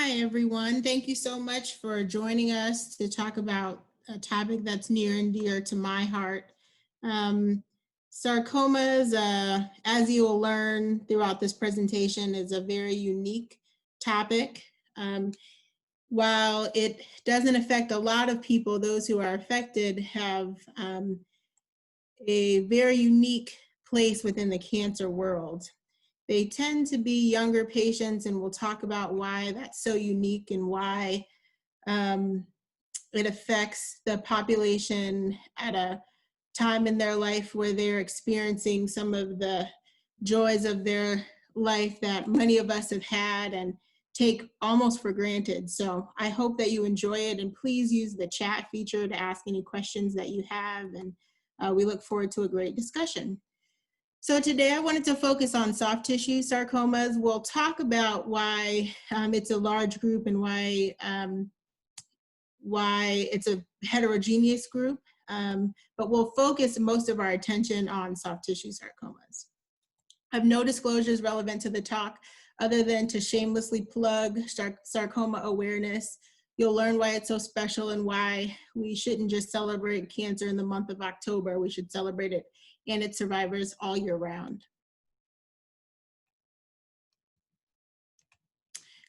Hi, everyone. Thank you so much for joining us to talk about a topic that's near and dear to my heart. Um, Sarcomas, as you will learn throughout this presentation, is a very unique topic. While it doesn't affect a lot of people, those who are affected have a very unique place within the cancer world. They tend to be younger patients, and we'll talk about why that's so unique and why it affects the population at a time in their life where they're experiencing some of the joys of their life that many of us have had and take almost for granted. So I hope that you enjoy it, and please use the chat feature to ask any questions that you have, and we look forward to a great discussion. So today I wanted to focus on soft tissue sarcomas. We'll talk about why it's a large group and why it's a heterogeneous group, but we'll focus most of our attention on soft tissue sarcomas. I have no disclosures relevant to the talk other than to shamelessly plug sarcoma awareness. You'll learn why it's so special and why we shouldn't just celebrate cancer in the month of October. We should celebrate it and its survivors all year round.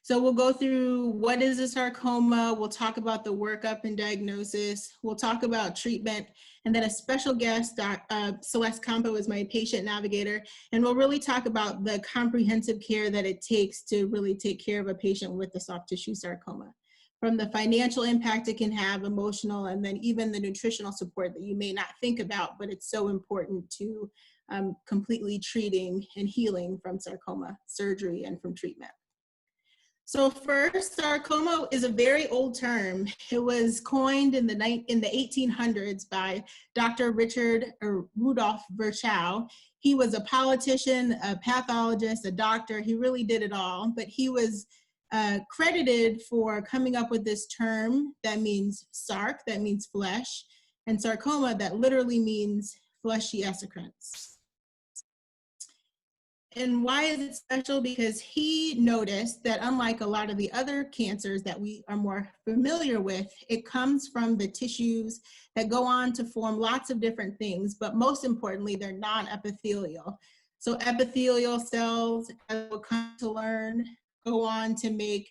So we'll go through what is a sarcoma, we'll talk about the workup and diagnosis, we'll talk about treatment, and then a special guest, Celeste Compeau, is my patient navigator, and we'll really talk about the comprehensive care that it takes to really take care of a patient with a soft tissue sarcoma. From the financial impact it can have, emotional, and then even the nutritional support that you may not think about, but it's so important to completely treating and healing from sarcoma surgery and from treatment. So first, sarcoma is a very old term. It was coined in the 1800s by Dr. Rudolf Virchow. He was a politician, a pathologist, a doctor. He really did it all, but he was credited for coming up with this term that means sarc, that means flesh, and sarcoma, that literally means fleshy excrescence. And why is it special? Because he noticed that unlike a lot of the other cancers that we are more familiar with, it comes from the tissues that go on to form lots of different things, but most importantly, they're non-epithelial. So epithelial cells, as we'll come to learn, go on to make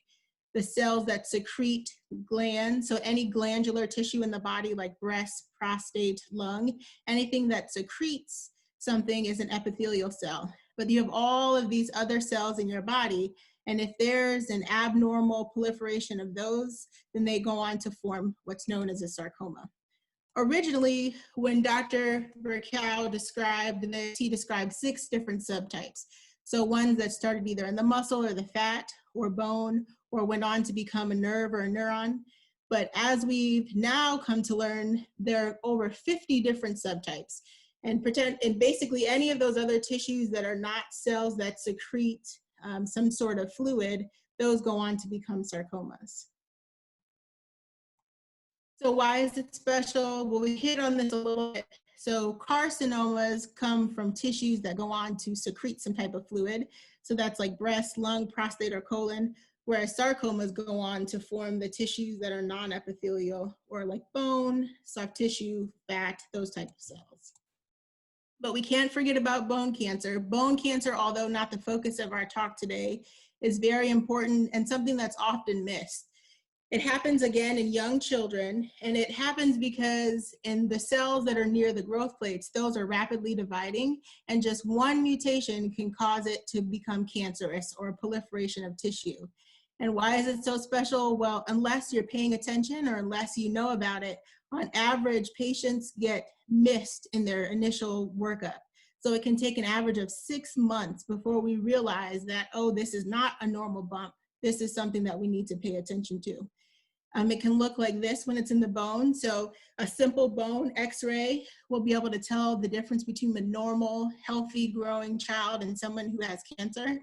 the cells that secrete glands. So any glandular tissue in the body, like breast, prostate, lung, anything that secretes something is an epithelial cell. But you have all of these other cells in your body, and if there's an abnormal proliferation of those, then they go on to form what's known as a sarcoma. Originally, when Dr. Virchow described this, he described 6 different subtypes. So ones that started either in the muscle or the fat or bone, or went on to become a nerve or a neuron. But as we've now come to learn, there are over 50 different subtypes. And basically any of those other tissues that are not cells that secrete some sort of fluid, those go on to become sarcomas. So why is it special? Well, we hit on this a little bit. So carcinomas come from tissues that go on to secrete some type of fluid. So that's like breast, lung, prostate, or colon, whereas sarcomas go on to form the tissues that are non-epithelial, or like bone, soft tissue, fat, those types of cells. But we can't forget about bone cancer. Bone cancer, although not the focus of our talk today, is very important and something that's often missed. It happens again in young children, and it happens because in the cells that are near the growth plates, those are rapidly dividing, and just one mutation can cause it to become cancerous or a proliferation of tissue. And why is it so special? Well, unless you're paying attention or unless you know about it, on average, patients get missed in their initial workup. So it can take an average of 6 months before we realize that, oh, this is not a normal bump. This is something that we need to pay attention to. It can look like this when it's in the bone. So a simple bone x-ray will be able to tell the difference between a normal, healthy, growing child and someone who has cancer.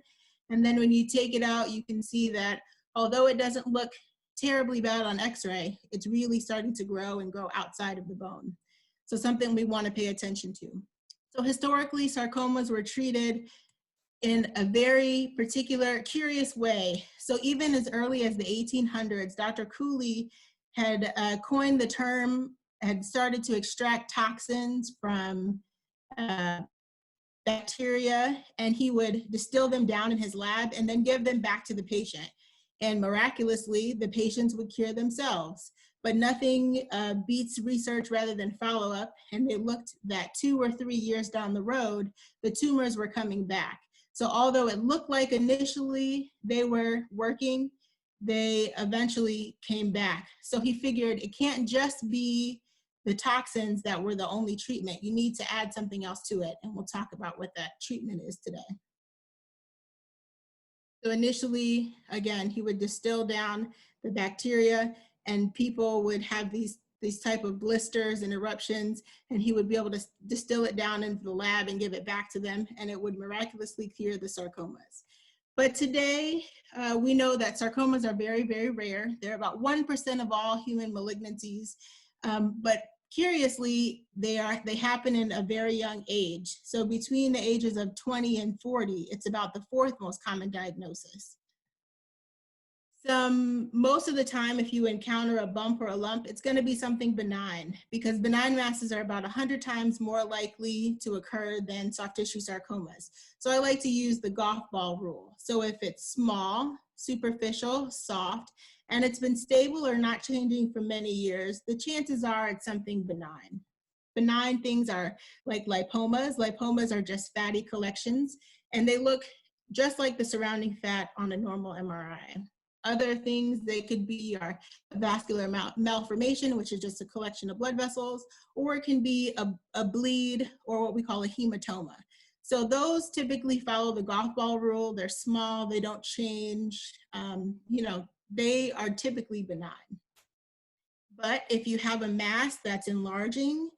And then when you take it out, you can see that although it doesn't look terribly bad on x-ray, it's really starting to grow and grow outside of the bone. So something we want to pay attention to. So historically, sarcomas were treated in a very particular, curious way. So even as early as the 1800s, Dr. Cooley had coined the term, had started to extract toxins from bacteria, and he would distill them down in his lab and then give them back to the patient. And miraculously, the patients would cure themselves. But nothing beats research rather than follow-up. And they looked that 2 or 3 years down the road, the tumors were coming back. So although it looked like initially they were working, they eventually came back. So he figured it can't just be the toxins that were the only treatment. You need to add something else to it. And we'll talk about what that treatment is today. So initially, again, he would distill down the bacteria, and people would have these type of blisters and eruptions, and he would be able to distill it down into the lab and give it back to them, and it would miraculously cure the sarcomas. But today, we know that sarcomas are very, very rare. They're about 1% of all human malignancies, but curiously, they happen in a very young age. So between the ages of 20 and 40, it's about the 4th most common diagnosis. Most of the time, if you encounter a bump or a lump, it's going to be something benign, because benign masses are about 100 times more likely to occur than soft tissue sarcomas. So I like to use the golf ball rule. So if it's small, superficial, soft, and it's been stable or not changing for many years, the chances are it's something benign. Benign things are like lipomas. Lipomas are just fatty collections, and they look just like the surrounding fat on a normal MRI. Other things they could be are vascular malformation, which is just a collection of blood vessels, or it can be a bleed, or what we call a hematoma. So those typically follow the golf ball rule. They're small, they don't change, they are typically benign. But if you have a mass that's enlarging,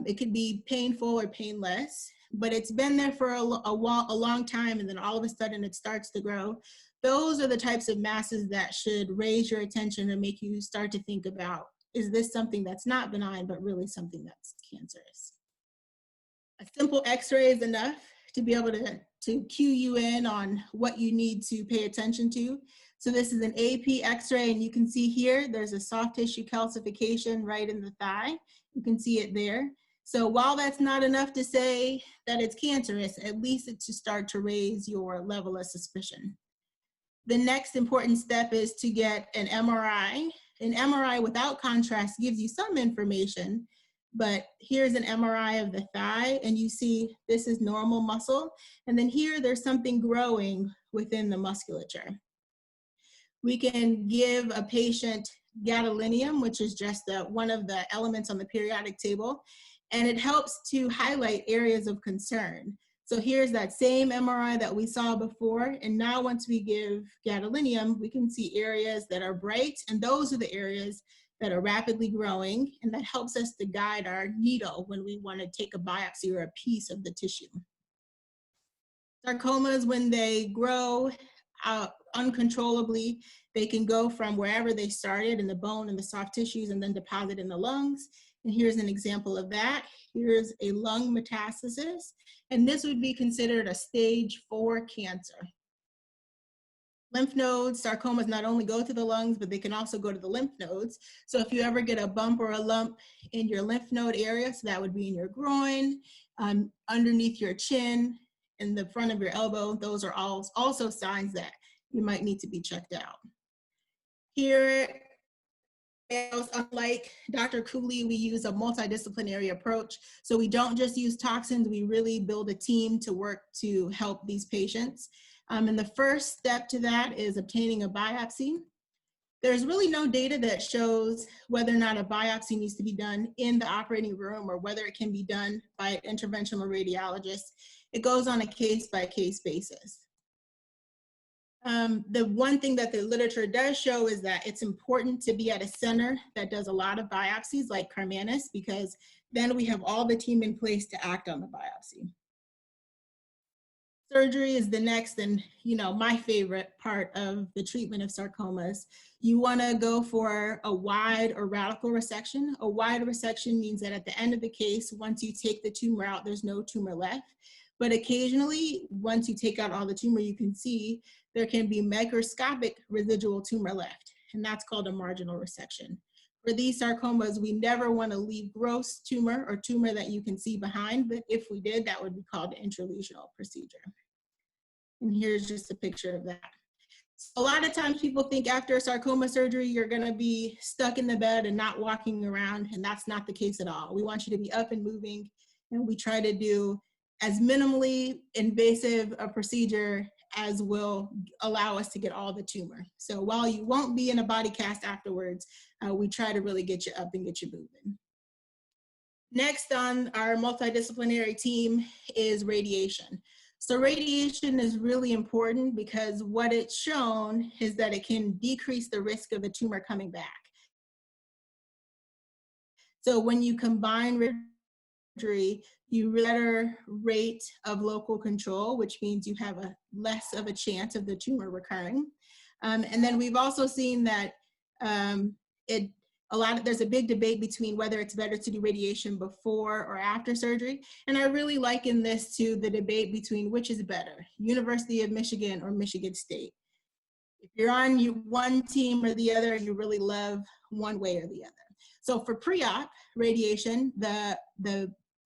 it could be painful or painless, but it's been there for a long time, and then all of a sudden it starts to grow. Those are the types of masses that should raise your attention and make you start to think about, is this something that's not benign, but really something that's cancerous? A simple x-ray is enough to be able to cue you in on what you need to pay attention to. So this is an AP x-ray, and you can see here, there's a soft tissue calcification right in the thigh. You can see it there. So while that's not enough to say that it's cancerous, at least it's to start to raise your level of suspicion. The next important step is to get an MRI. An MRI without contrast gives you some information, but here's an MRI of the thigh, and you see this is normal muscle, and then here there's something growing within the musculature. We can give a patient gadolinium, which is just one of the elements on the periodic table, and it helps to highlight areas of concern. So here's that same MRI that we saw before, and now once we give gadolinium, we can see areas that are bright, and those are the areas that are rapidly growing, and that helps us to guide our needle when we want to take a biopsy or a piece of the tissue. Sarcomas, when they grow uncontrollably, they can go from wherever they started in the bone and the soft tissues and then deposit in the lungs. And here's an example of that. Here's a lung metastasis, and this would be considered a stage 4 cancer. Lymph nodes, sarcomas not only go to the lungs, but they can also go to the lymph nodes. So if you ever get a bump or a lump in your lymph node area, so that would be in your groin, underneath your chin, in the front of your elbow, those are also signs that you might need to be checked out. Here, unlike Dr. Cooley, we use a multidisciplinary approach. So we don't just use toxins, we really build a team to work to help these patients. And the first step to that is obtaining a biopsy. There's really no data that shows whether or not a biopsy needs to be done in the operating room or whether it can be done by an interventional radiologist. It goes on a case-by-case basis. The one thing that the literature does show is that it's important to be at a center that does a lot of biopsies like Karmanos, because then we have all the team in place to act on the biopsy. Surgery is the next, and my favorite part of the treatment of sarcomas. You want to go for a wide or radical resection. A wide resection means that at the end of the case, once you take the tumor out, there's no tumor left. But occasionally, once you take out all the tumor, you can see there can be microscopic residual tumor left, and that's called a marginal resection. For these sarcomas, we never want to leave gross tumor or tumor that you can see behind, but if we did, that would be called an intralesional procedure. And here's just a picture of that. So a lot of times people think after a sarcoma surgery, you're going to be stuck in the bed and not walking around, and that's not the case at all. We want you to be up and moving, and we try to do as minimally invasive a procedure as will allow us to get all the tumor. So while you won't be in a body cast afterwards, we try to really get you up and get you moving. Next on our multidisciplinary team is radiation. So radiation is really important because what it's shown is that it can decrease the risk of the tumor coming back. So when you combine surgery, you better rate of local control, which means you have a less of a chance of the tumor recurring. And then we've also seen that there's a big debate between whether it's better to do radiation before or after surgery. And I really liken this to the debate between which is better, University of Michigan or Michigan State. If you're on one team or the other, you really love one way or the other. So for pre-op radiation, the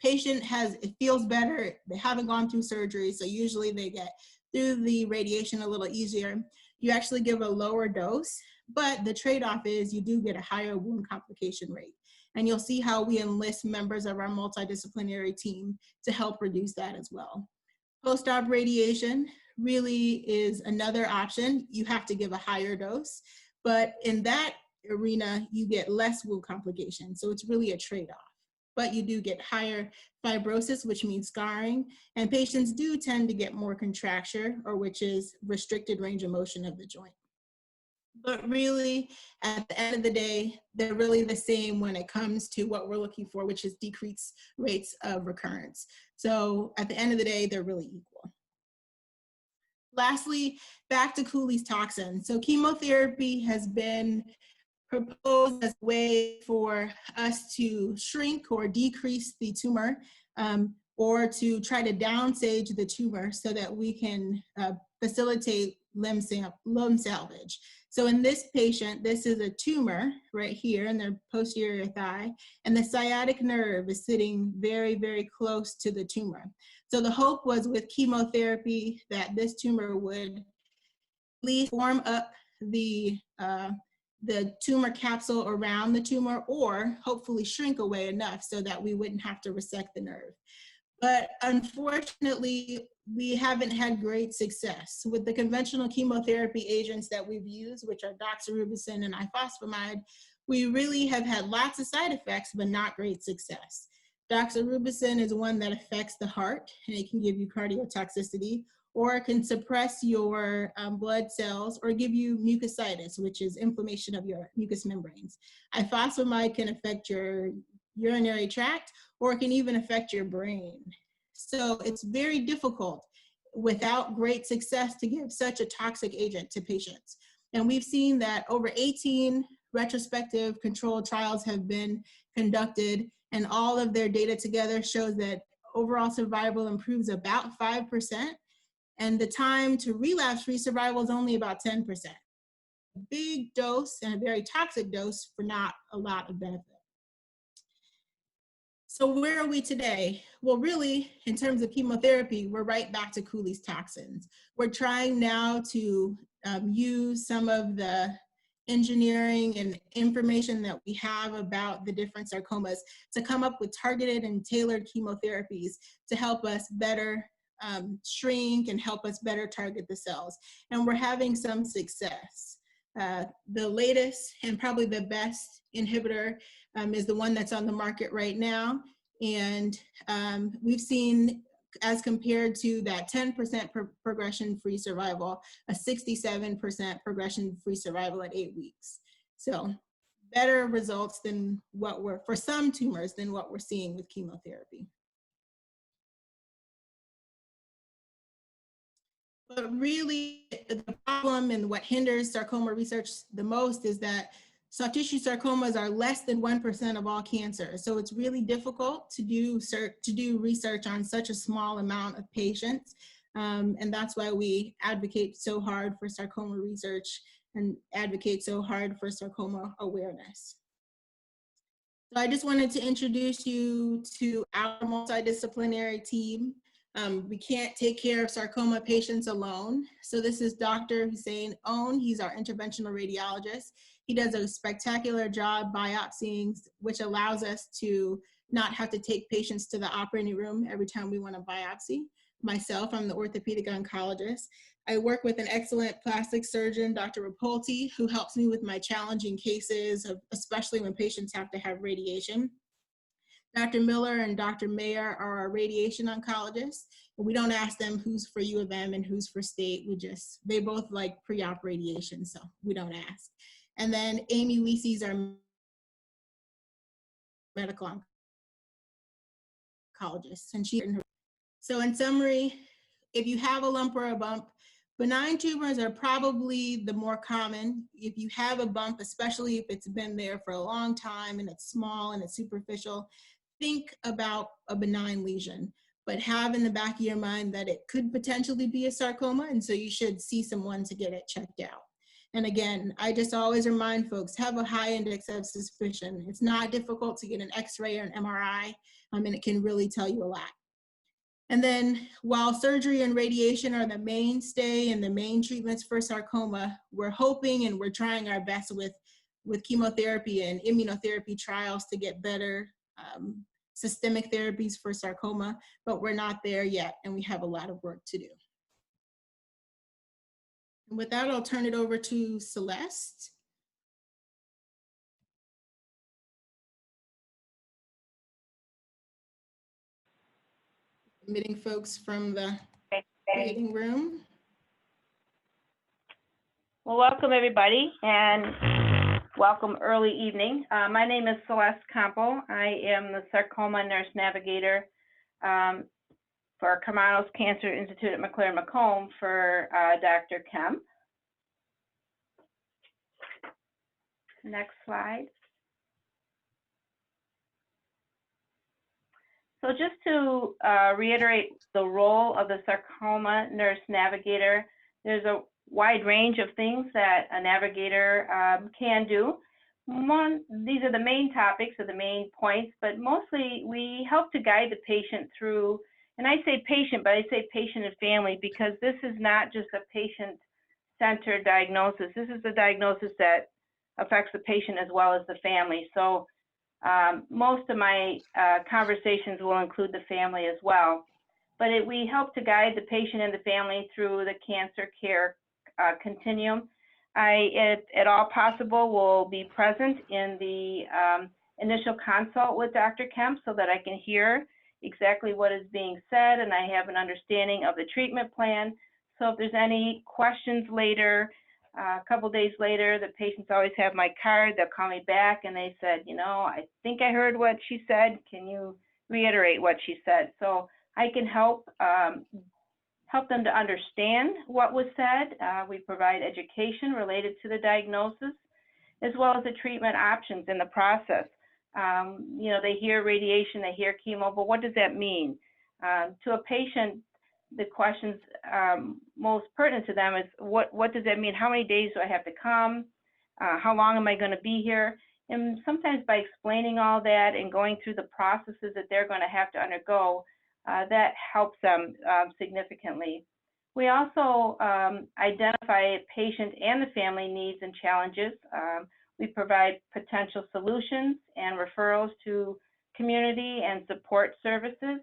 patient it feels better, they haven't gone through surgery, so usually they get through the radiation a little easier. You actually give a lower dose, but the trade-off is you do get a higher wound complication rate. And you'll see how we enlist members of our multidisciplinary team to help reduce that as well. Post-op radiation really is another option. You have to give a higher dose, but in that arena, you get less wound complications. So it's really a trade-off. But you do get higher fibrosis, which means scarring, and patients do tend to get more contracture, or which is restricted range of motion of the joint. But really, at the end of the day, they're really the same when it comes to what we're looking for, which is decreased rates of recurrence. So at the end of the day, they're really equal. Lastly, back to Cooley's toxin. So chemotherapy has been proposed as a way for us to shrink or decrease the tumor, or to try to downstage the tumor so that we can facilitate limb salvage. So in this patient, this is a tumor right here in their posterior thigh, and the sciatic nerve is sitting very, very close to the tumor. So the hope was with chemotherapy that this tumor would at least form up the tumor capsule around the tumor, or hopefully shrink away enough so that we wouldn't have to resect the nerve. But unfortunately, we haven't had great success with the conventional chemotherapy agents that we've used, which are doxorubicin and ifosfamide. We really have had lots of side effects, but not great success. Doxorubicin is one that affects the heart, and it can give you cardiotoxicity, or it can suppress your blood cells or give you mucositis, which is inflammation of your mucous membranes. Ifosfamide can affect your urinary tract, or it can even affect your brain. So it's very difficult without great success to give such a toxic agent to patients. And we've seen that over 18 retrospective controlled trials have been conducted, and all of their data together shows that overall survival improves about 5%, and the time to relapse-free survival is only about 10%. A big dose and a very toxic dose for not a lot of benefit. So where are we today? Well, really, in terms of chemotherapy, we're right back to Cooley's toxins. We're trying now to use some of the engineering and information that we have about the different sarcomas to come up with targeted and tailored chemotherapies to help us better shrink and help us better target the cells. And we're having some success. The latest and probably the best inhibitor is the one that's on the market right now. And we've seen, as compared to that 10% progression-free survival, a 67% progression-free survival at 8 weeks. So better results than what for some tumors than what we're seeing with chemotherapy. But really, the problem and what hinders sarcoma research the most is that soft tissue sarcomas are less than 1% of all cancers. So it's really difficult to do research on such a small amount of patients. And that's why we advocate so hard for sarcoma research and advocate so hard for sarcoma awareness. So I just wanted to introduce you to our multidisciplinary team. We can't take care of sarcoma patients alone. So this is Dr. Hussein Own. He's our interventional radiologist. He does a spectacular job biopsying, which allows us to not have to take patients to the operating room every time we want to biopsy. Myself, I'm the orthopedic oncologist. I work with an excellent plastic surgeon, Dr. Rapolti, who helps me with my challenging cases, especially when patients have to have radiation. Dr. Miller and Dr. Mayer are our radiation oncologists. We don't ask them who's for U of M and who's for state. They both like pre-op radiation, so we don't ask. And then Amy Weesey's our medical oncologist. And so in summary, if you have a lump or a bump, benign tumors are probably the more common. If you have a bump, especially if it's been there for a long time and it's small and it's superficial, think about a benign lesion, but have in the back of your mind that it could potentially be a sarcoma, and so you should see someone to get it checked out. And again, I just always remind folks, have a high index of suspicion. It's not difficult to get an X-ray or an MRI, and it can really tell you a lot. And then while surgery and radiation are the mainstay and the main treatments for sarcoma, we're hoping and we're trying our best with chemotherapy and immunotherapy trials to get better systemic therapies for sarcoma, but we're not there yet, and we have a lot of work to do. And with that, I'll turn it over to Celeste. Admitting folks from the waiting room. Well, welcome everybody, and welcome early evening. My name is Celeste Compeau. I am the Sarcoma Nurse Navigator for Carmanos Cancer Institute at McLaren-Macomb for Dr. Kemp. Next slide. So just to reiterate the role of the Sarcoma Nurse Navigator, there's a wide range of things that a navigator can do. These are the main topics or the main points, but mostly we help to guide the patient through, and I say patient, but I say patient and family because this is not just a patient-centered diagnosis. This is a diagnosis that affects the patient as well as the family. So most of my conversations will include the family as well. But we help to guide the patient and the family through the cancer care continuum. I, at all possible, will be present in the initial consult with Dr. Kemp so that I can hear exactly what is being said and I have an understanding of the treatment plan. So if there's any questions later, a couple days later, the patients always have my card. They'll call me back and they said, you know, I think I heard what she said. Can you reiterate what she said? So I can help them to understand what was said. We provide education related to the diagnosis, as well as the treatment options in the process. You know, they hear radiation, they hear chemo, but what does that mean? To a patient, the questions most pertinent to them is what does that mean? How many days do I have to come? How long am I going to be here? And sometimes by explaining all that and going through the processes that they're going to have to undergo, that helps them significantly. We also identify patient and the family needs and challenges. We provide potential solutions and referrals to community and support services.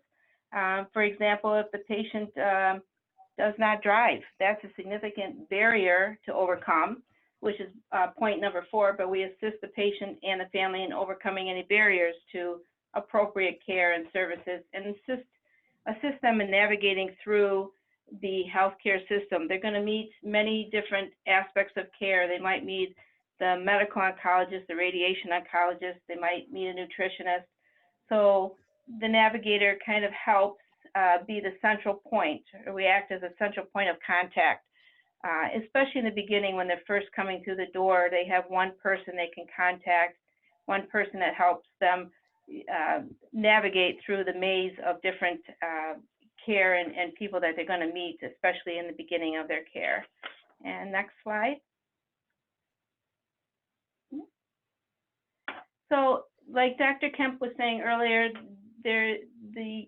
For example, if the patient does not drive, that's a significant barrier to overcome, which is point number 4, but we assist the patient and the family in overcoming any barriers to appropriate care and services and assist them in navigating through the healthcare system. They're going to meet many different aspects of care. They might meet the medical oncologist, the radiation oncologist, they might meet a nutritionist. So the navigator kind of helps be the central point, or we act as a central point of contact especially in the beginning when they're first coming through the door. They have one person they can contact, one person that helps them navigate through the maze of different care and people that they're going to meet, especially in the beginning of their care. And next slide. So like Dr. Kemp was saying earlier, the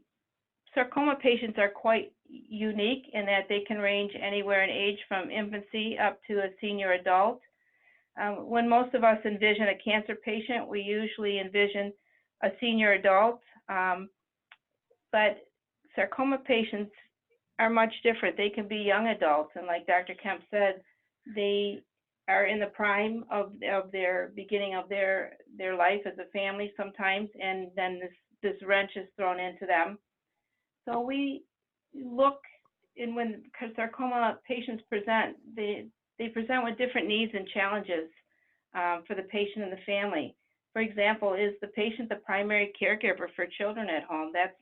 sarcoma patients are quite unique in that they can range anywhere in age from infancy up to a senior adult. When most of us envision a cancer patient, we usually envision a senior adult, but sarcoma patients are much different. They can be young adults, and like Dr. Kemp said, they are in the prime of their beginning of their life as a family sometimes, and then this wrench is thrown into them. So we look, and when sarcoma patients present, they present with different needs and challenges for the patient and the family. For example, is the patient the primary caregiver for children at home? That's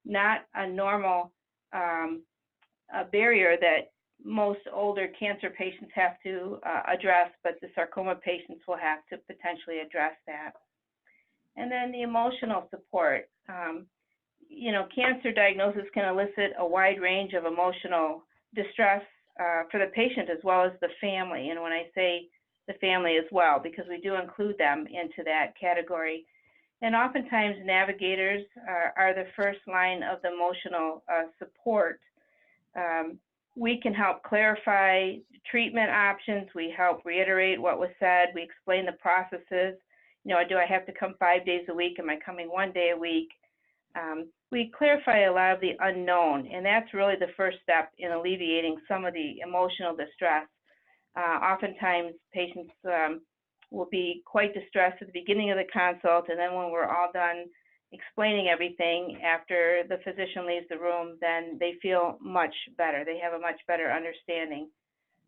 not a normal a barrier that most older cancer patients have to address, but the sarcoma patients will have to potentially address that. And then the emotional support. You know, cancer diagnosis can elicit a wide range of emotional distress for the patient as well as the family. And when I say the family as well, because we do include them into that category. And oftentimes navigators are the first line of the emotional support. We can help clarify treatment options. We help reiterate what was said. We explain the processes. You know, do I have to come 5 days a week? Am I coming 1 day a week? We clarify a lot of the unknown, and that's really the first step in alleviating some of the emotional distress. Oftentimes, patients will be quite distressed at the beginning of the consult, and then when we're all done explaining everything after the physician leaves the room, then they feel much better. They have a much better understanding.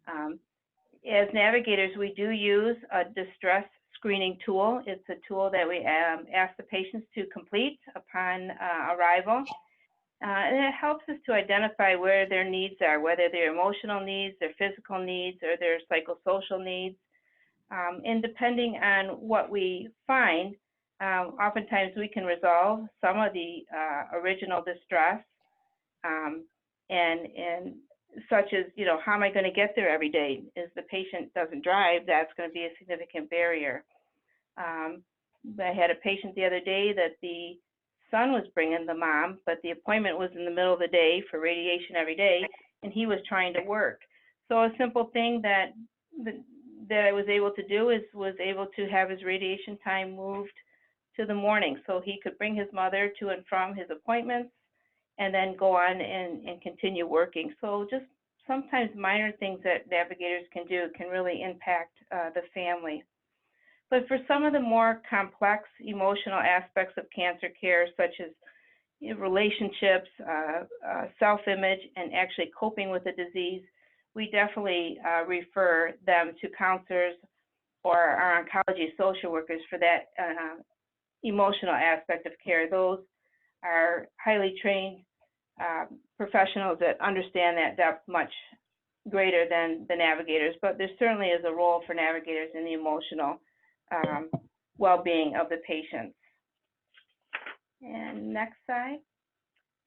As navigators, we do use a distress screening tool. It's a tool that we ask the patients to complete upon arrival. And it helps us to identify where their needs are, whether they're emotional needs, their physical needs, or their psychosocial needs. And depending on what we find, oftentimes we can resolve some of the original distress, and such as, you know, how am I going to get there every day? If the patient doesn't drive, that's going to be a significant barrier. I had a patient the other day that the son was bringing the mom, but the appointment was in the middle of the day for radiation every day, and he was trying to work. So a simple thing that I was able to do was able to have his radiation time moved to the morning so he could bring his mother to and from his appointments and then go on and continue working. So just sometimes minor things that navigators can do can really impact the family. But for some of the more complex emotional aspects of cancer care, such as relationships, self-image, and actually coping with the disease, we definitely refer them to counselors or our oncology social workers for that emotional aspect of care. Those are highly trained professionals that understand that depth much greater than the navigators, but there certainly is a role for navigators in the emotional well-being of the patients. And next slide.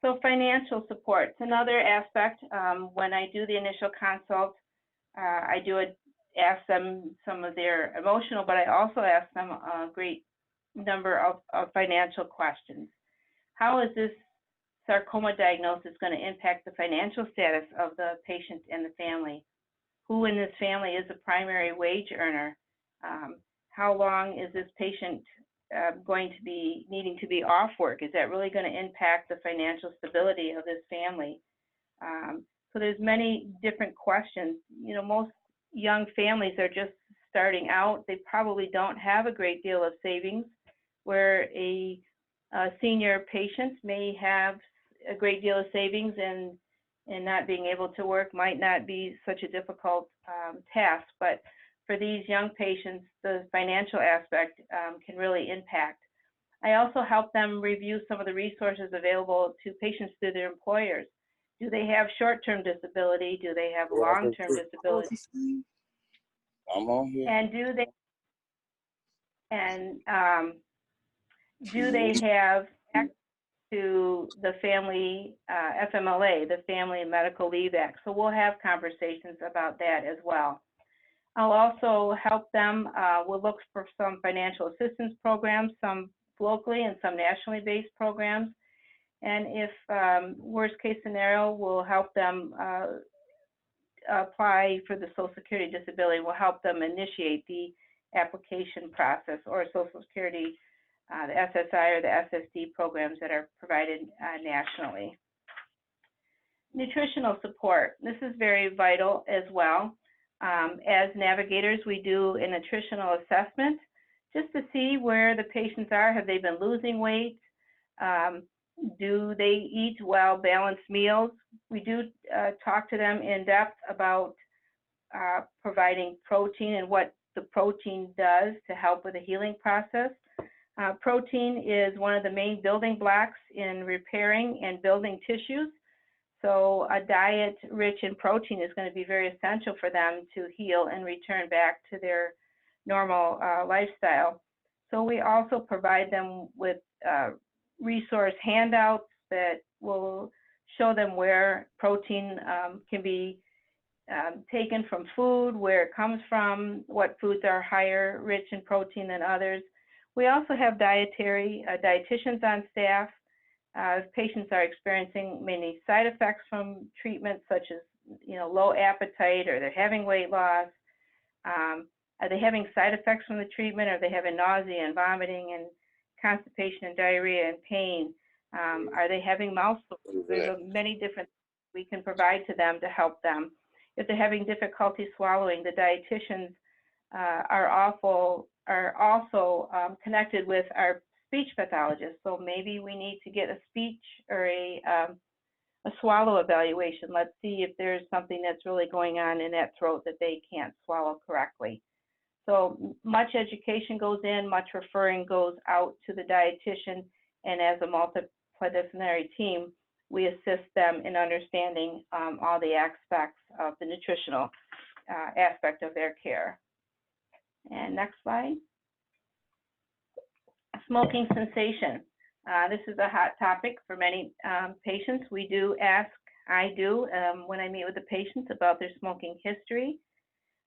So financial support. It's another aspect. When I do the initial consult, I do ask them some of their emotional, but I also ask them a great number of financial questions. How is this sarcoma diagnosis going to impact the financial status of the patient and the family? Who in this family is a primary wage earner? How long is this patient going to be needing to be off work? Is that really going to impact the financial stability of this family? So there's many different questions. You know, most young families are just starting out. They probably don't have a great deal of savings, where a senior patient may have a great deal of savings, and not being able to work might not be such a difficult task. But for these young patients, the financial aspect can really impact. I also help them review some of the resources available to patients through their employers. Do they have short-term disability? Do they have long-term disability? I'm on here. And do they have access to the family FMLA, the Family Medical Leave Act? So we'll have conversations about that as well. I'll also help them. We'll look for some financial assistance programs, some locally and some nationally based programs. And if worst case scenario, we'll help them apply for the Social Security disability. We'll help them initiate the application process, or Social Security, the SSI or the SSD programs that are provided nationally. Nutritional support. This is very vital as well. As navigators, we do a nutritional assessment just to see where the patients are. Have they been losing weight? Do they eat well-balanced meals? We do talk to them in depth about providing protein and what the protein does to help with the healing process. Protein is one of the main building blocks in repairing and building tissues. So a diet rich in protein is going to be very essential for them to heal and return back to their normal lifestyle. So we also provide them with resource handouts that will show them where protein can be taken from food, where it comes from, what foods are higher rich in protein than others. We also have dietitians on staff. If patients are experiencing many side effects from treatment, such as low appetite, or they're having weight loss, are they having side effects from the treatment? Are they having nausea and vomiting and constipation and diarrhea and pain? Are they having mouth sores? There's many different things we can provide to them to help them. If they're having difficulty swallowing, the dietitians are also connected with our speech pathologist. So maybe we need to get a speech or a swallow evaluation. Let's see if there's something that's really going on in that throat that they can't swallow correctly. So much education goes in, much referring goes out to the dietitian, and as a multidisciplinary team, we assist them in understanding all the aspects of the nutritional aspect of their care. And next slide. Smoking cessation. This is a hot topic for many patients. We do ask, I do, when I meet with the patients about their smoking history.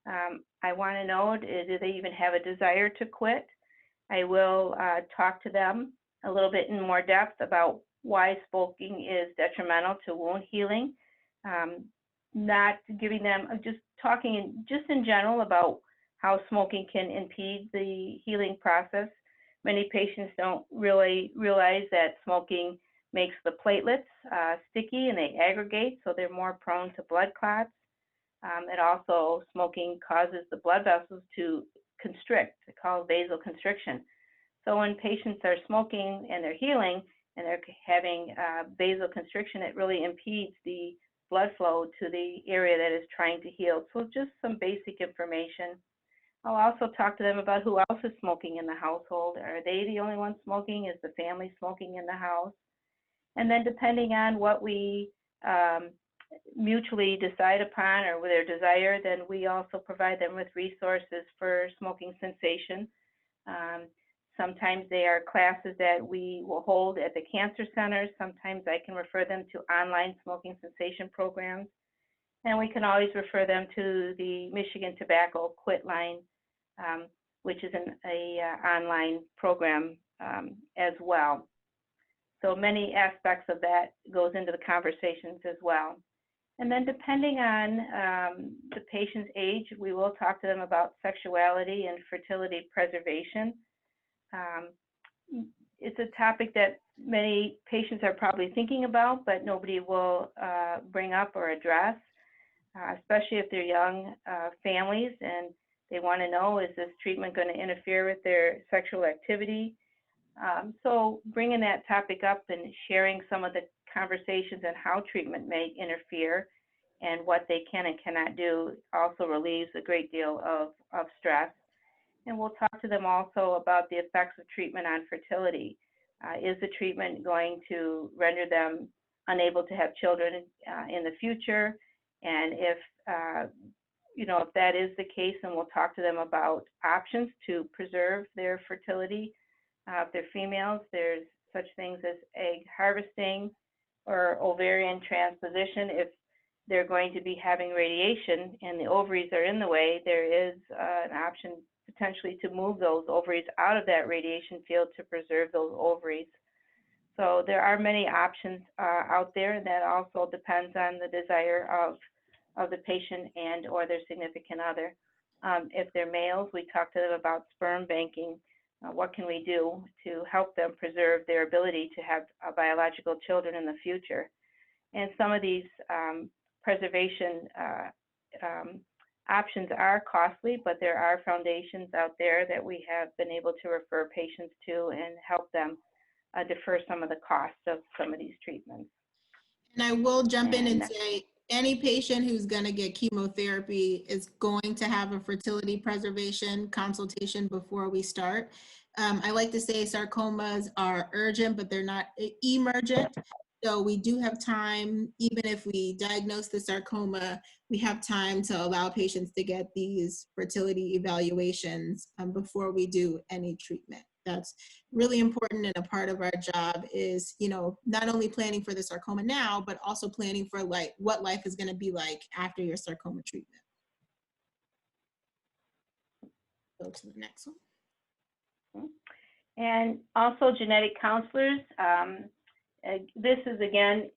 I want to know, do they even have a desire to quit? I will talk to them a little bit in more depth about why smoking is detrimental to wound healing. Not giving them, just talking just in general about how smoking can impede the healing process. Many patients don't really realize that smoking makes the platelets sticky and they aggregate, so they're more prone to blood clots. And also smoking causes the blood vessels to constrict, it's called vasoconstriction. So when patients are smoking and they're healing and they're having vasoconstriction, it really impedes the blood flow to the area that is trying to heal. So just some basic information. I'll also talk to them about who else is smoking in the household. Are they the only ones smoking? Is the family smoking in the house? And then depending on what we mutually decide upon or with their desire, then we also provide them with resources for smoking cessation. Sometimes they are classes that we will hold at the cancer centers. Sometimes I can refer them to online smoking cessation programs. And we can always refer them to the Michigan Tobacco Quit Line, which is an online program as well. So many aspects of that goes into the conversations as well. And then depending on the patient's age, we will talk to them about sexuality and fertility preservation. It's a topic that many patients are probably thinking about, but nobody will bring up or address, especially if they're young families and they want to know, is this treatment going to interfere with their sexual activity? So bringing that topic up and sharing some of the conversations on how treatment may interfere and what they can and cannot do also relieves a great deal of stress. And we'll talk to them also about the effects of treatment on fertility. Is the treatment going to render them unable to have children in the future. And if, if that is the case, then we'll talk to them about options to preserve their fertility. If they're females, there's such things as egg harvesting or ovarian transposition. If they're going to be having radiation and the ovaries are in the way, there is an option potentially to move those ovaries out of that radiation field to preserve those ovaries. So there are many options out there, and that also depends on the desire of the patient and or their significant other. If they're males, we talk to them about sperm banking. What can we do to help them preserve their ability to have biological children in the future? And some of these preservation options are costly, but there are foundations out there that we have been able to refer patients to and help them defer some of the costs of some of these treatments. And I will jump in and say, any patient who's going to get chemotherapy is going to have a fertility preservation consultation before we start. I like to say sarcomas are urgent, but they're not emergent. So we do have time, even if we diagnose the sarcoma, we have time to allow patients to get these fertility evaluations before we do any treatment. That's really important, and a part of our job is, not only planning for the sarcoma now, but also planning for what life is going to be like after your sarcoma treatment. Go to the next one. And also genetic counselors. This is, again,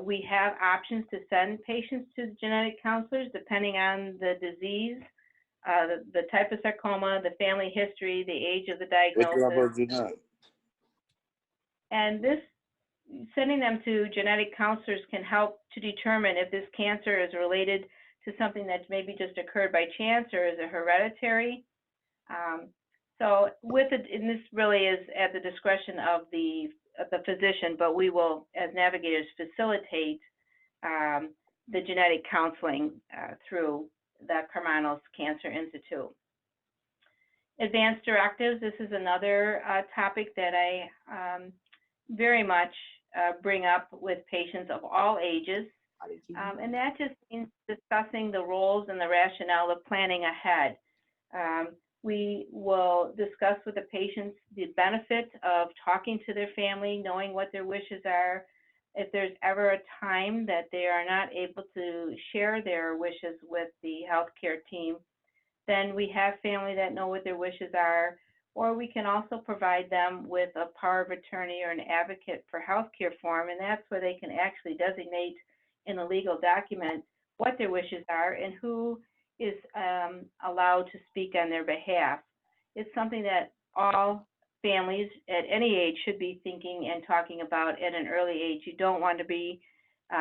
we have options to send patients to genetic counselors depending on the disease, the type of sarcoma, the family history, the age of the diagnosis. And sending them to genetic counselors can help to determine if this cancer is related to something that's maybe just occurred by chance or is it hereditary. So and this really is at the discretion of the physician, but we will, as navigators, facilitate the genetic counseling through the Karmanos Cancer Institute. Advanced directives, this is another topic that I very much bring up with patients of all ages. And that just means discussing the roles and the rationale of planning ahead. We will discuss with the patients the benefit of talking to their family, knowing what their wishes are. If there's ever a time that they are not able to share their wishes with the healthcare team, then we have family that know what their wishes are, or we can also provide them with a power of attorney or an advocate for healthcare form, and that's where they can actually designate in a legal document what their wishes are and who is allowed to speak on their behalf. It's something that all families at any age should be thinking and talking about at an early age. You don't want to be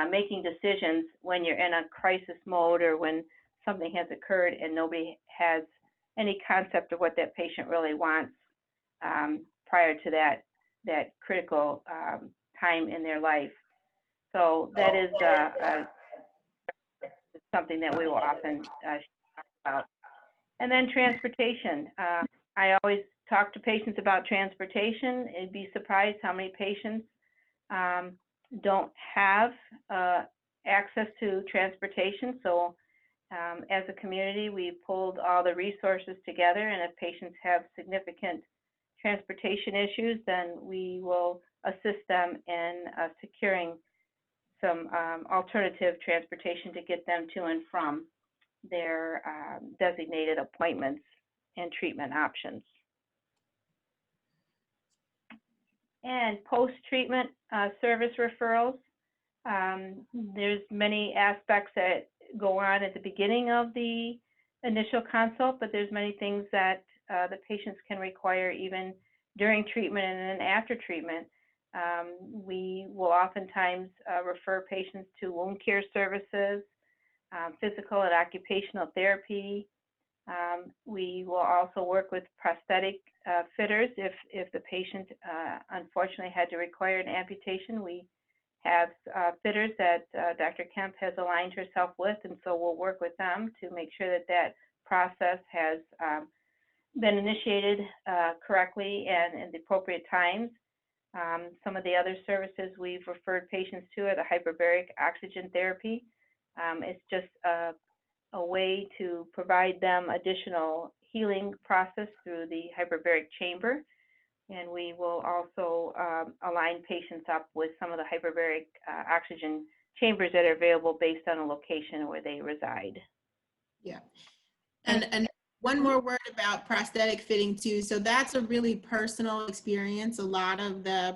making decisions when you're in a crisis mode or when something has occurred and nobody has any concept of what that patient really wants prior to that critical time in their life. So that is something that we will often talk about. And then transportation. I always talk to patients about transportation. You'd be surprised how many patients don't have access to transportation. So as a community, we pulled all the resources together, and if patients have significant transportation issues, then we will assist them in securing some alternative transportation to get them to and from their designated appointments and treatment options. And post-treatment service referrals. There's many aspects that go on at the beginning of the initial consult, but there's many things that the patients can require even during treatment and then after treatment. We will oftentimes refer patients to wound care services, physical and occupational therapy. We will also work with prosthetic fitters if the patient unfortunately had to require an amputation. We have fitters that Dr. Kemp has aligned herself with, and so we'll work with them to make sure that that process has been initiated correctly and in the appropriate times. Some of the other services we've referred patients to are the hyperbaric oxygen therapy. It's just a way to provide them additional healing process through the hyperbaric chamber. And we will also align patients up with some of the hyperbaric oxygen chambers that are available based on a location where they reside. Yeah. And one more word about prosthetic fitting too. So that's a really personal experience. A lot of the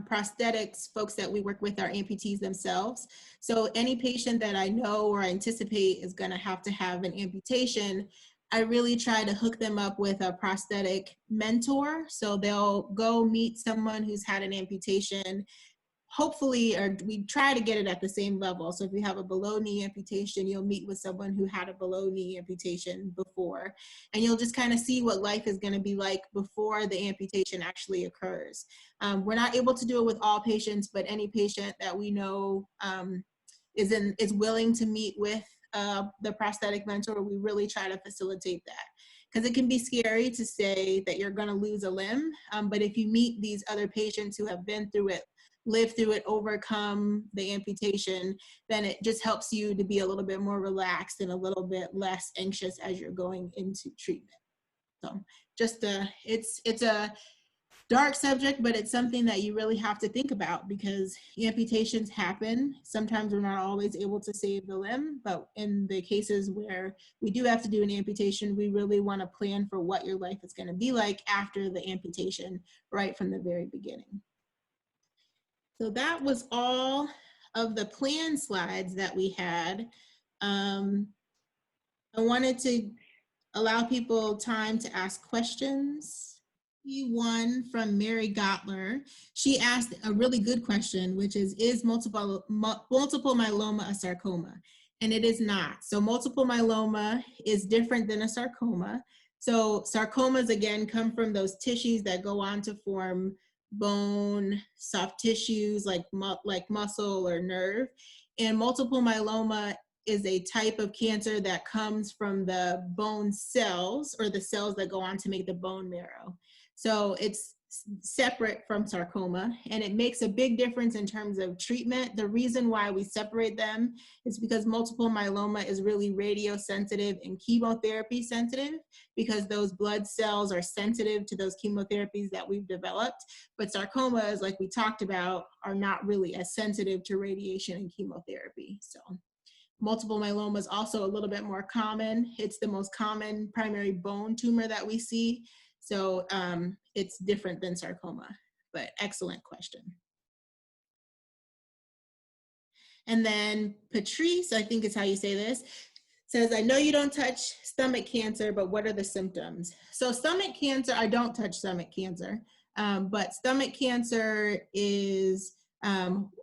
prosthetics folks that we work with are amputees themselves. So any patient that I know or anticipate is going to have an amputation, I really try to hook them up with a prosthetic mentor. So they'll go meet someone who's had an amputation, hopefully, or we try to get it at the same level. So if you have a below knee amputation, you'll meet with someone who had a below knee amputation before, and you'll just kind of see what life is going to be like before the amputation actually occurs. We're not able to do it with all patients, but any patient that we know is willing to meet with the prosthetic mentor, we really try to facilitate that. Because it can be scary to say that you're going to lose a limb, but if you meet these other patients who have been through it, lived through it, overcome the amputation, then it just helps you to be a little bit more relaxed and a little bit less anxious as you're going into treatment. So just it's a dark subject, but it's something that you really have to think about because amputations happen. Sometimes we're not always able to save the limb, but in the cases where we do have to do an amputation, we really want to plan for what your life is going to be like after the amputation, right from the very beginning. So that was all of the plan slides that we had. I wanted to allow people time to ask questions. One from Mary Gottler. She asked a really good question, which is multiple myeloma a sarcoma? And it is not. So multiple myeloma is different than a sarcoma. So sarcomas, again, come from those tissues that go on to form bone, soft tissues like muscle or nerve. And multiple myeloma is a type of cancer that comes from the bone cells or the cells that go on to make the bone marrow. So it's separate from sarcoma, and it makes a big difference in terms of treatment. The reason why we separate them is because multiple myeloma is really radiosensitive and chemotherapy sensitive, because those blood cells are sensitive to those chemotherapies that we've developed. But sarcomas, like we talked about, are not really as sensitive to radiation and chemotherapy. So multiple myeloma is also a little bit more common. It's the most common primary bone tumor that we see. So it's different than sarcoma, but excellent question. And then Patrice, I think is how you say this, says, I know you don't touch stomach cancer, but what are the symptoms? So stomach cancer, I don't touch stomach cancer, but stomach cancer is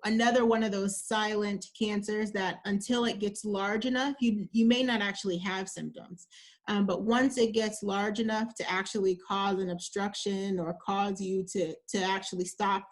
another one of those silent cancers that until it gets large enough, you may not actually have symptoms. But once it gets large enough to actually cause an obstruction or cause you to actually stop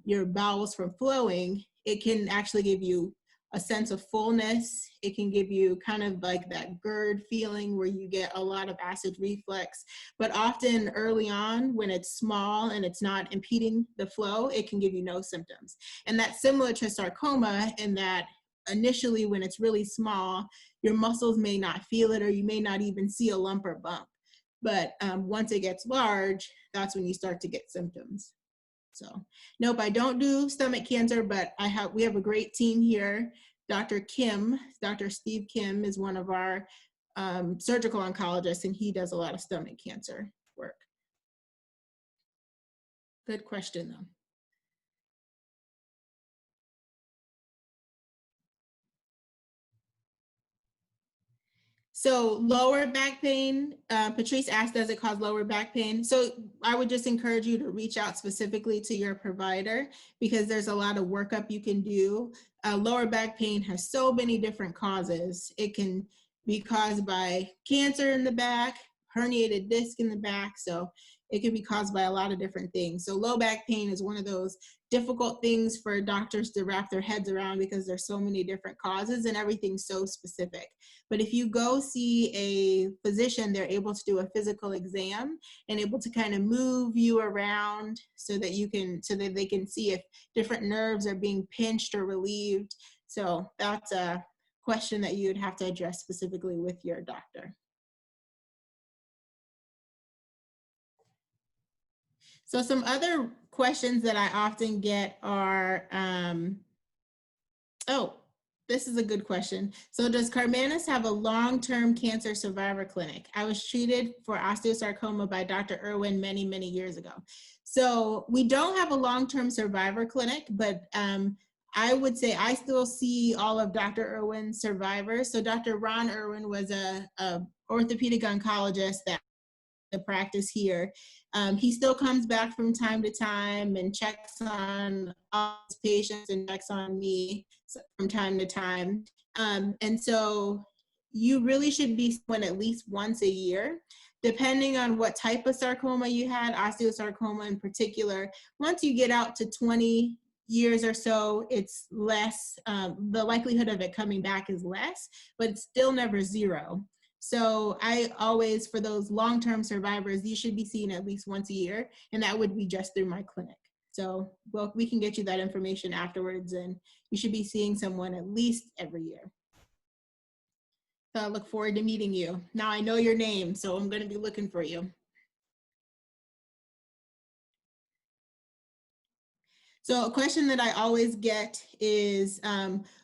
your bowels from flowing, it can actually give you a sense of fullness. It can give you kind of like that GERD feeling where you get a lot of acid reflux. But often early on, when it's small and it's not impeding the flow, it can give you no symptoms. And that's similar to sarcoma in that initially when it's really small, your muscles may not feel it, or you may not even see a lump or bump. But once it gets large, that's when you start to get symptoms. So nope, I don't do stomach cancer, but we have a great team here. Dr. Kim, Dr. Steve Kim is one of our surgical oncologists, and he does a lot of stomach cancer work. Good question though. So lower back pain, Patrice asked, does it cause lower back pain? So I would just encourage you to reach out specifically to your provider, because there's a lot of workup you can do. Lower back pain has so many different causes. It can be caused by cancer in the back, herniated disc in the back. So it can be caused by a lot of different things. So low back pain is one of those difficult things for doctors to wrap their heads around because there's so many different causes and everything's so specific. But if you go see a physician, they're able to do a physical exam and able to kind of move you around so that they can see if different nerves are being pinched or relieved. So that's a question that you would have to address specifically with your doctor. So some other questions that I often get are, this is a good question. So does Carmanis have a long-term cancer survivor clinic? I was treated for osteosarcoma by Dr. Irwin many, many years ago. So we don't have a long-term survivor clinic, but I would say I still see all of Dr. Irwin's survivors. So Dr. Ron Irwin was a orthopedic oncologist that the practice here. He still comes back from time to time and checks on all his patients and checks on me from time to time. And so you really should be seen at least once a year, depending on what type of sarcoma you had, osteosarcoma in particular. Once you get out to 20 years or so, it's less, the likelihood of it coming back is less, but it's still never zero. So I always, for those long-term survivors, you should be seen at least once a year, and that would be just through my clinic. So, well, we can get you that information afterwards, and you should be seeing someone at least every year. So I look forward to meeting you. Now I know your name, so I'm going to be looking for you. So a question that I always get is,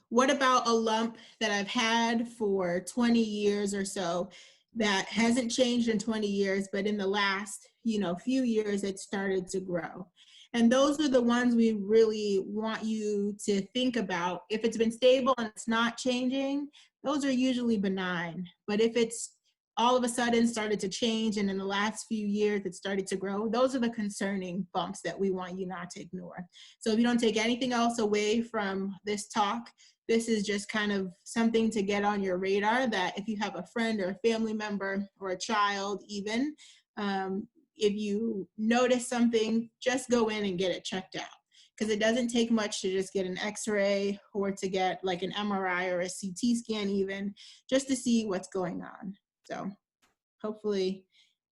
what about a lump that I've had for 20 years or so that hasn't changed in 20 years, but in the last, few years it started to grow? And those are the ones we really want you to think about. If it's been stable and it's not changing, those are usually benign. But if it's all of a sudden started to change and in the last few years it started to grow, those are the concerning bumps that we want you not to ignore. So if you don't take anything else away from this talk, this is just kind of something to get on your radar, that if you have a friend or a family member or a child even, if you notice something, just go in and get it checked out. Because it doesn't take much to just get an x-ray or to get like an MRI or a CT scan even, just to see what's going on. So hopefully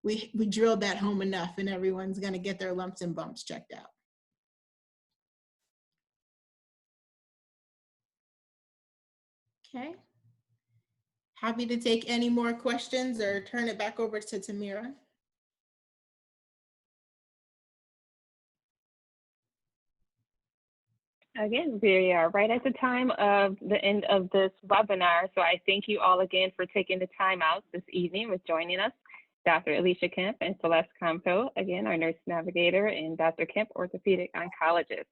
we drilled that home enough and everyone's gonna get their lumps and bumps checked out. Okay. Happy to take any more questions or turn it back over to Tamira. Again, we are right at the time of the end of this webinar. So I thank you all again for taking the time out this evening with joining us. Dr. Alysia Kemp and Celeste Compeau, again, our nurse navigator, and Dr. Kemp, orthopedic oncologist.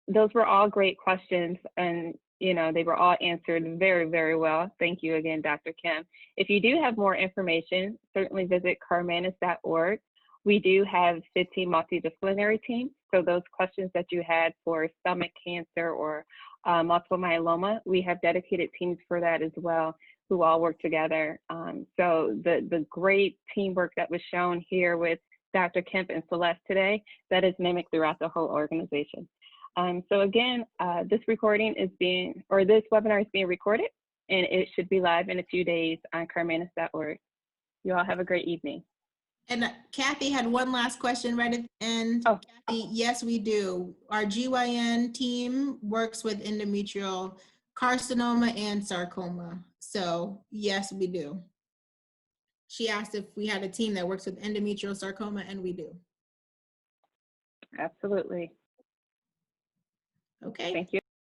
Those were all great questions, and they were all answered very, very well. Thank you again, Dr. Kemp. If you do have more information, certainly visit carmanis.org. We do have 15 multidisciplinary teams. So those questions that you had for stomach cancer or multiple myeloma, we have dedicated teams for that as well, who all work together. So the great teamwork that was shown here with Dr. Kemp and Celeste today, that is mimicked throughout the whole organization. So again, this webinar is being recorded, and it should be live in a few days on carmanis.org. You all have a great evening. And Kathy had one last question right at the end. Oh. Kathy, yes, we do. Our GYN team works with endometrial carcinoma and sarcoma. So yes, we do. She asked if we had a team that works with endometrial sarcoma, and we do. Absolutely. Okay. Thank you.